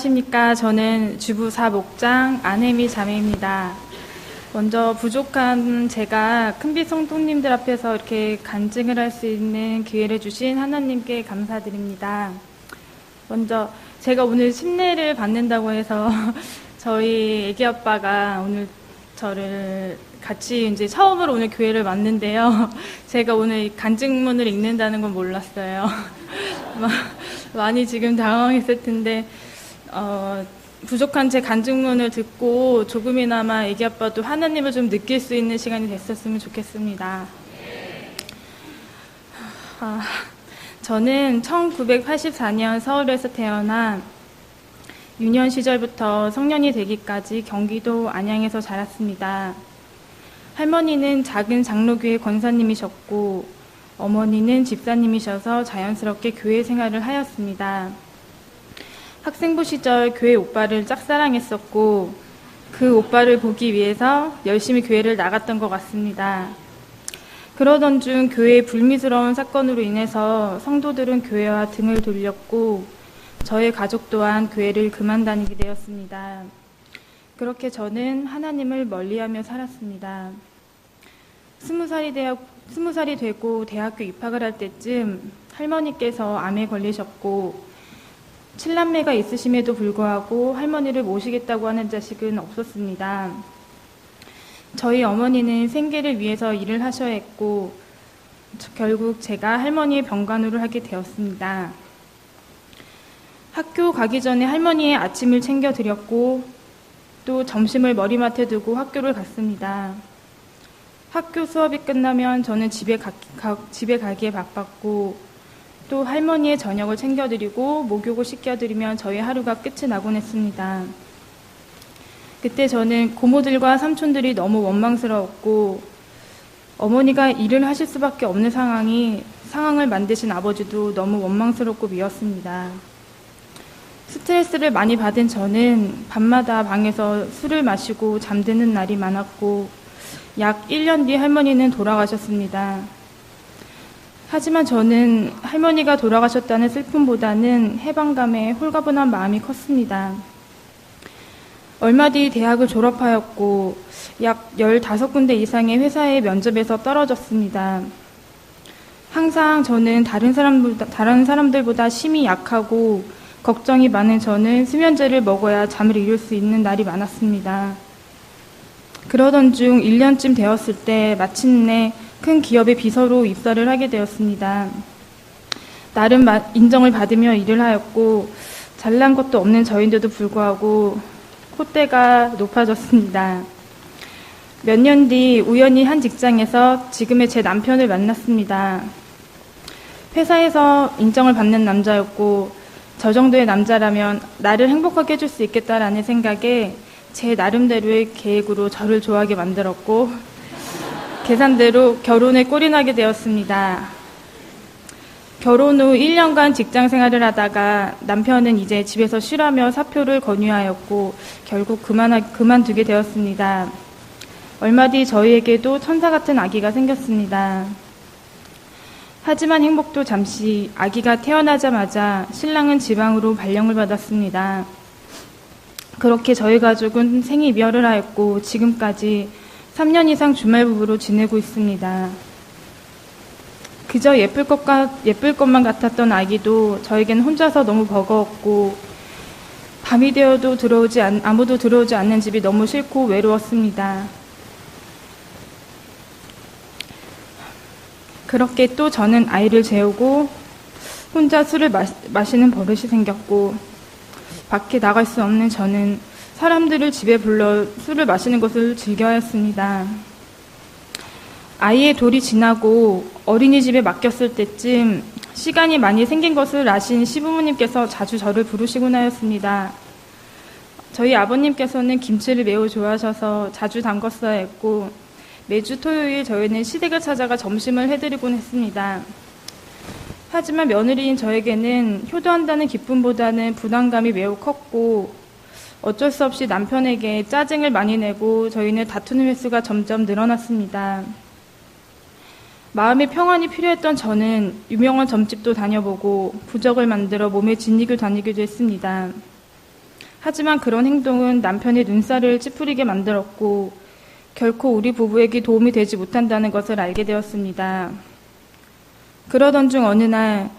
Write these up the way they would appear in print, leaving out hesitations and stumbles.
안녕하십니까. 저는 주부사 목장 아내미 자매입니다. 먼저 부족한 제가 큰빛 성도님들 앞에서 이렇게 간증을 할 수 있는 기회를 주신 하나님께 감사드립니다. 먼저 제가 오늘 침례를 받는다고 해서 저희 애기 아빠가 오늘 저를 같이 이제 처음으로 오늘 교회를 왔는데요. 제가 오늘 간증문을 읽는다는 건 몰랐어요. 많이 지금 당황했을 텐데, 부족한 제 간증문을 듣고 조금이나마 애기 아빠도 하나님을 좀 느낄 수 있는 시간이 됐었으면 좋겠습니다. 저는 1984년 서울에서 태어나 유년 시절부터 성년이 되기까지 경기도 안양에서 자랐습니다. 할머니는 작은 장로교회 권사님이셨고 어머니는 집사님이셔서 자연스럽게 교회 생활을 하였습니다. 학생부 시절 교회 오빠를 짝사랑했었고 그 오빠를 보기 위해서 열심히 교회를 나갔던 것 같습니다. 그러던 중 교회의 불미스러운 사건으로 인해서 성도들은 교회와 등을 돌렸고 저의 가족 또한 교회를 그만 다니게 되었습니다. 그렇게 저는 하나님을 멀리하며 살았습니다. 20살이 되고 대학교 입학을 할 때쯤 할머니께서 암에 걸리셨고 7남매가 있으심에도 불구하고 할머니를 모시겠다고 하는 자식은 없었습니다. 저희 어머니는 생계를 위해서 일을 하셔야 했고 결국 제가 할머니의 병간호를 하게 되었습니다. 학교 가기 전에 할머니의 아침을 챙겨드렸고 또 점심을 머리맡에 두고 학교를 갔습니다. 학교 수업이 끝나면 저는 집에 가기에 바빴고 또 할머니의 저녁을 챙겨드리고 목욕을 시켜드리면 저희 하루가 끝이 나곤 했습니다. 그때 저는 고모들과 삼촌들이 너무 원망스러웠고 어머니가 일을 하실 수밖에 없는 상황을 만드신 아버지도 너무 원망스럽고 미웠습니다. 스트레스를 많이 받은 저는 밤마다 방에서 술을 마시고 잠드는 날이 많았고 약 1년 뒤 할머니는 돌아가셨습니다. 하지만 저는 할머니가 돌아가셨다는 슬픔보다는 해방감에 홀가분한 마음이 컸습니다. 얼마 뒤 대학을 졸업하였고 약 15군데 이상의 회사의 면접에서 떨어졌습니다. 항상 저는 다른 사람들보다 심이 약하고 걱정이 많은 저는 수면제를 먹어야 잠을 이룰 수 있는 날이 많았습니다. 그러던 중 1년쯤 되었을 때 마침내 큰 기업의 비서로 입사를 하게 되었습니다. 나름 인정을 받으며 일을 하였고 잘난 것도 없는 저인데도 불구하고 콧대가 높아졌습니다. 몇 년 뒤 우연히 한 직장에서 지금의 제 남편을 만났습니다. 회사에서 인정을 받는 남자였고 저 정도의 남자라면 나를 행복하게 해줄 수 있겠다라는 생각에 제 나름대로의 계획으로 저를 좋아하게 만들었고 계산대로 결혼에 꼴이 나게 되었습니다. 결혼 후 1년간 직장 생활을 하다가 남편은 이제 집에서 쉬라며 사표를 건의하였고 결국 그만두게 되었습니다. 얼마 뒤 저희에게도 천사 같은 아기가 생겼습니다. 하지만 행복도 잠시 아기가 태어나자마자 신랑은 지방으로 발령을 받았습니다. 그렇게 저희 가족은 생이별을 하였고 지금까지 3년 이상 주말 부부로 지내고 있습니다. 그저 예쁠 것만 같았던 아기도 저에겐 혼자서 너무 버거웠고 밤이 되어도 아무도 들어오지 않는 집이 너무 싫고 외로웠습니다. 그렇게 또 저는 아이를 재우고 혼자 술을 마시는 버릇이 생겼고 밖에 나갈 수 없는 저는 사람들을 집에 불러 술을 마시는 것을 즐겨야 했습니다. 아이의 돌이 지나고 어린이집에 맡겼을 때쯤 시간이 많이 생긴 것을 아신 시부모님께서 자주 저를 부르시곤 하였습니다. 저희 아버님께서는 김치를 매우 좋아하셔서 자주 담갔어야 했고 매주 토요일 저희는 시댁을 찾아가 점심을 해드리곤 했습니다. 하지만 며느리인 저에게는 효도한다는 기쁨보다는 부담감이 매우 컸고 어쩔 수 없이 남편에게 짜증을 많이 내고 저희는 다투는 횟수가 점점 늘어났습니다. 마음의 평안이 필요했던 저는 유명한 점집도 다녀보고 부적을 만들어 몸에 지니고 다니기도 했습니다. 하지만 그런 행동은 남편의 눈살을 찌푸리게 만들었고 결코 우리 부부에게 도움이 되지 못한다는 것을 알게 되었습니다. 그러던 중 어느 날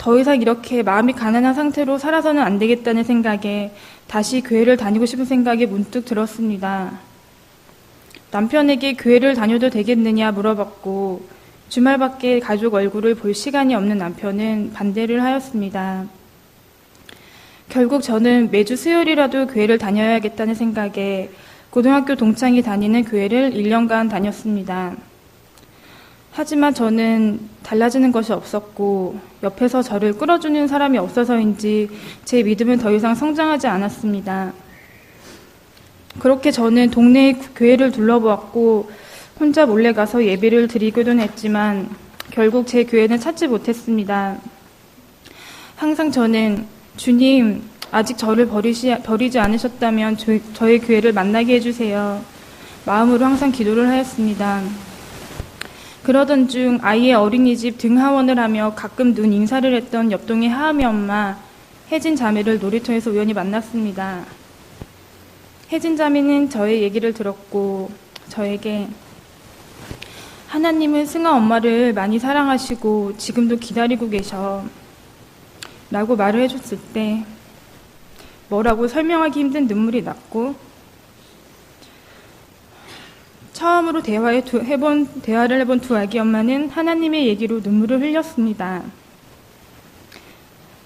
더 이상 이렇게 마음이 가난한 상태로 살아서는 안 되겠다는 생각에 다시 교회를 다니고 싶은 생각이 문득 들었습니다. 남편에게 교회를 다녀도 되겠느냐 물어봤고 주말밖에 가족 얼굴을 볼 시간이 없는 남편은 반대를 하였습니다. 결국 저는 매주 수요일이라도 교회를 다녀야겠다는 생각에 고등학교 동창이 다니는 교회를 1년간 다녔습니다. 하지만 저는 달라지는 것이 없었고 옆에서 저를 끌어주는 사람이 없어서인지 제 믿음은 더 이상 성장하지 않았습니다. 그렇게 저는 동네의 교회를 둘러보았고 혼자 몰래 가서 예배를 드리고는 했지만 결국 제 교회는 찾지 못했습니다. 항상 저는 주님, 아직 저를 버리지 않으셨다면 저의 교회를 만나게 해주세요. 마음으로 항상 기도를 하였습니다. 그러던 중 아이의 어린이집 등하원을 하며 가끔 눈 인사를 했던 옆동의 하은이 엄마 혜진 자매를 놀이터에서 우연히 만났습니다. 혜진 자매는 저의 얘기를 들었고 저에게 하나님은 승아 엄마를 많이 사랑하시고 지금도 기다리고 계셔 라고 말을 해줬을 때 뭐라고 설명하기 힘든 눈물이 났고 처음으로 대화를 해본 두 아기 엄마는 하나님의 얘기로 눈물을 흘렸습니다.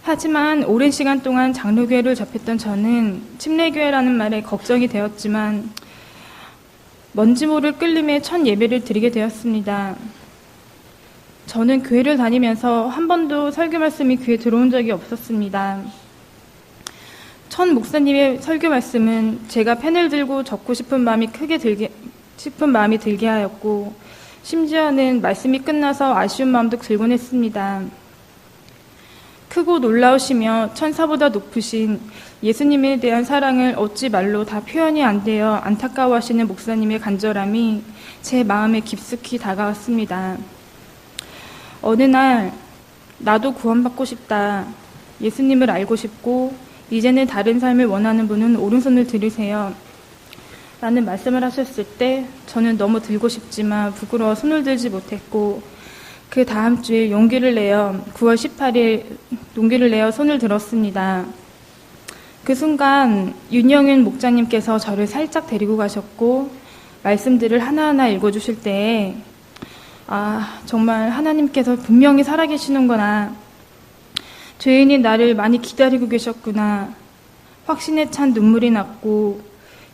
하지만 오랜 시간 동안 장로교회를 접했던 저는 침례교회라는 말에 걱정이 되었지만 뭔지 모를 끌림에 첫 예배를 드리게 되었습니다. 저는 교회를 다니면서 한 번도 설교 말씀이 귀에 들어온 적이 없었습니다. 첫 목사님의 설교 말씀은 제가 펜을 들고 적고 싶은 마음이 들게 하였고 심지어는 말씀이 끝나서 아쉬운 마음도 들곤 했습니다. 크고 놀라우시며 천사보다 높으신 예수님에 대한 사랑을 어찌 말로 다 표현이 안 되어 안타까워하시는 목사님의 간절함이 제 마음에 깊숙이 다가왔습니다. 어느 날 나도 구원받고 싶다. 예수님을 알고 싶고 이제는 다른 삶을 원하는 분은 오른손을 들으세요. 라는 말씀을 하셨을 때 저는 너무 들고 싶지만 부끄러워 손을 들지 못했고 그 다음 주에 9월 18일 용기를 내어 손을 들었습니다. 그 순간 윤영윤 목자님께서 저를 살짝 데리고 가셨고 말씀들을 하나하나 읽어주실 때에 정말 하나님께서 분명히 살아계시는구나. 죄인인 나를 많이 기다리고 계셨구나. 확신에 찬 눈물이 났고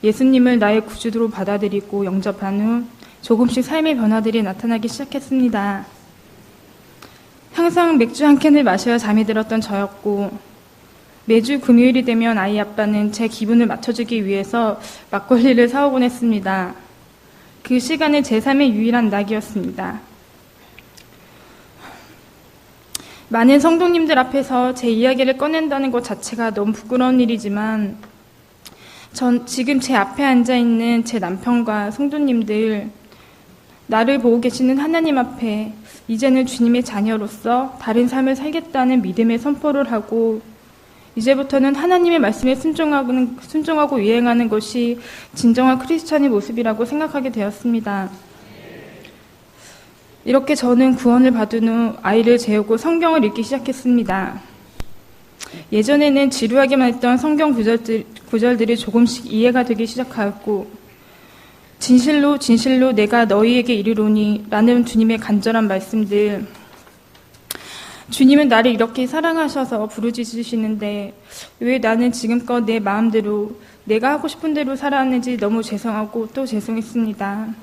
예수님을 나의 구주로 받아들이고 영접한 후 조금씩 삶의 변화들이 나타나기 시작했습니다. 항상 맥주 한 캔을 마셔야 잠이 들었던 저였고 매주 금요일이 되면 아이 아빠는 제 기분을 맞춰주기 위해서 막걸리를 사오곤 했습니다. 그 시간은 제 삶의 유일한 낙이었습니다. 많은 성도님들 앞에서 제 이야기를 꺼낸다는 것 자체가 너무 부끄러운 일이지만 전 지금 제 앞에 앉아있는 제 남편과 성도님들, 나를 보고 계시는 하나님 앞에 이제는 주님의 자녀로서 다른 삶을 살겠다는 믿음의 선포를 하고 이제부터는 하나님의 말씀에 순종하고 이행하는 것이 진정한 크리스찬의 모습이라고 생각하게 되었습니다. 이렇게 저는 구원을 받은 후 아이를 재우고 성경을 읽기 시작했습니다. 예전에는 지루하게만 했던 성경 구절들이 조금씩 이해가 되기 시작하였고 진실로 진실로 내가 너희에게 이르노니 라는 주님의 간절한 말씀들, 주님은 나를 이렇게 사랑하셔서 부르짖으시는데 왜 나는 지금껏 내 마음대로 내가 하고 싶은 대로 살아왔는지 너무 죄송하고 또 죄송했습니다.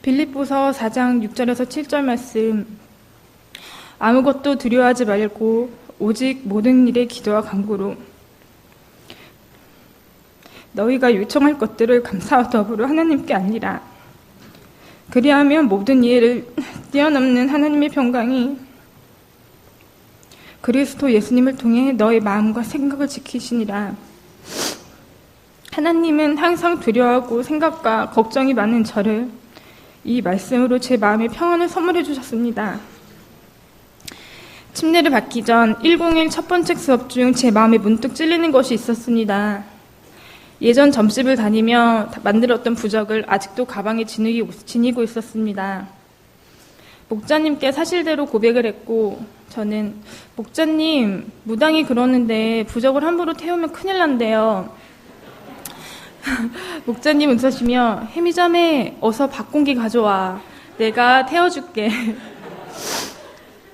빌립보서 4장 6절에서 7절 말씀, 아무것도 두려워하지 말고 오직 모든 일에 기도와 간구로 너희가 요청할 것들을 감사와 더불어 하나님께 알리라. 그리하면 모든 이해를 뛰어넘는 하나님의 평강이 그리스도 예수님을 통해 너의 마음과 생각을 지키시니라. 하나님은 항상 두려워하고 생각과 걱정이 많은 저를 이 말씀으로 제 마음의 평안을 선물해 주셨습니다. 침례를 받기 전 101 첫 번째 수업 중 제 마음에 문득 찔리는 것이 있었습니다. 예전 점집을 다니며 만들었던 부적을 아직도 가방에 지니고 있었습니다. 목자님께 사실대로 고백을 했고 저는 목자님, 무당이 그러는데 부적을 함부로 태우면 큰일 난대요. 목자님 웃으시며 해미자매 어서 박공기 가져와. 내가 태워줄게.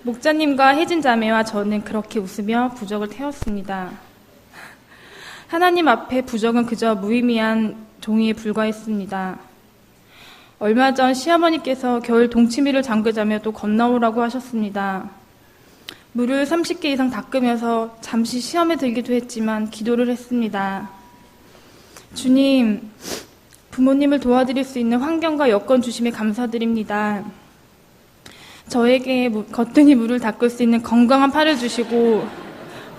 목자님과 혜진자매와 저는 그렇게 웃으며 부적을 태웠습니다. 하나님 앞에 부적은 그저 무의미한 종이에 불과했습니다. 얼마 전 시어머니께서 겨울 동치미를 잠그자며 또 건너오라고 하셨습니다. 물을 30개 이상 닦으면서 잠시 시험에 들기도 했지만 기도를 했습니다. 주님, 부모님을 도와드릴 수 있는 환경과 여건 주심에 감사드립니다. 저에게 거뜬히 물을 닦을 수 있는 건강한 팔을 주시고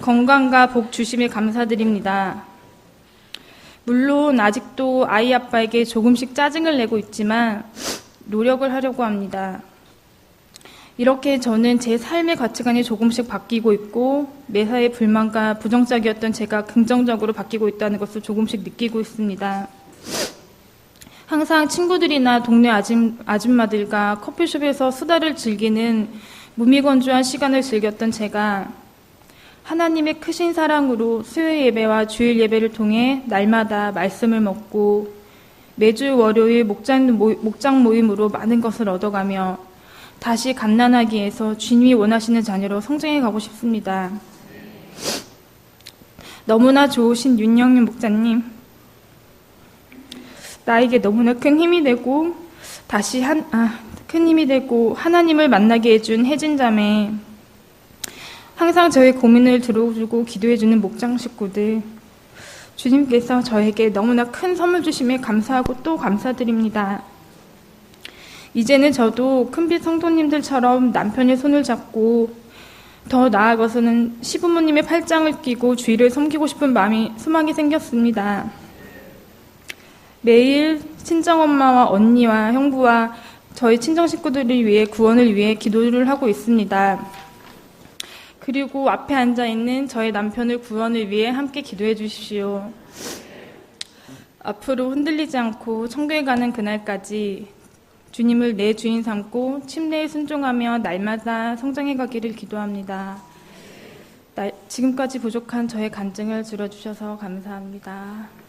건강과 복 주심에 감사드립니다. 물론 아직도 아이 아빠에게 조금씩 짜증을 내고 있지만 노력을 하려고 합니다. 이렇게 저는 제 삶의 가치관이 조금씩 바뀌고 있고 매사에 불만과 부정적이었던 제가 긍정적으로 바뀌고 있다는 것을 조금씩 느끼고 있습니다. 항상 친구들이나 동네 아줌마들과 커피숍에서 수다를 즐기는 무미건조한 시간을 즐겼던 제가 하나님의 크신 사랑으로 수요 예배와 주일 예배를 통해 날마다 말씀을 먹고 매주 월요일 목장 모임으로 많은 것을 얻어가며 다시 갓난아기 에서 주님이 원하시는 자녀로 성장해 가고 싶습니다. 너무나 좋으신 윤영민 목자님, 나에게 너무나 큰 힘이 되고 큰 힘이 되고 하나님을 만나게 해준 혜진자매, 항상 저의 고민을 들어주고 기도해주는 목장 식구들, 주님께서 저에게 너무나 큰 선물 주심에 감사하고 또 감사드립니다. 이제는 저도 큰빛 성도님들처럼 남편의 손을 잡고 더 나아가서는 시부모님의 팔짱을 끼고 주의를 섬기고 싶은 소망이 생겼습니다. 매일 친정엄마와 언니와 형부와 저희 친정 식구들을 위해 구원을 위해 기도를 하고 있습니다. 그리고 앞에 앉아있는 저의 남편을 구원을 위해 함께 기도해 주십시오. 앞으로 흔들리지 않고 천국에 가는 그날까지 주님을 내 주인 삼고 침례에 순종하며 날마다 성장해 가기를 기도합니다. 지금까지 부족한 저의 간증을 들어주셔서 감사합니다.